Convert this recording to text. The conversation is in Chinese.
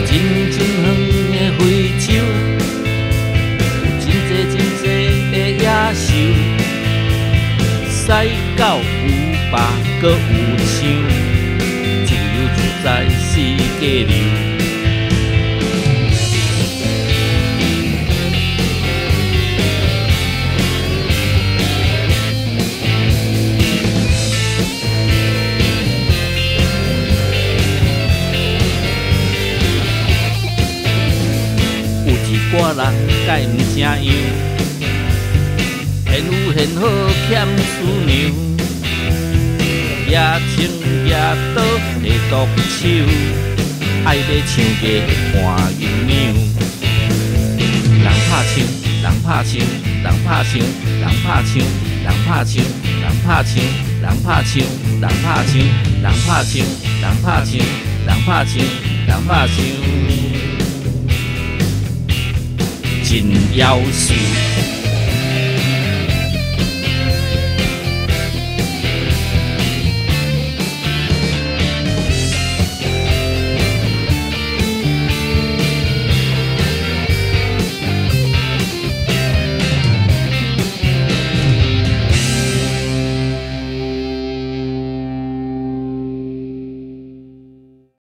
真真远的非洲，有真侪的野兽，西到有白，搁有青，自由自在世界流。我人该毋正样，现有现好欠思量，野青野倒的独手，爱要唱个换鸳鸯。人拍枪，人拍枪，人拍枪，人拍枪，人拍枪，人拍枪，人拍枪，人拍枪，人拍枪，人拍枪，人拍枪，人拍枪。真夭寿。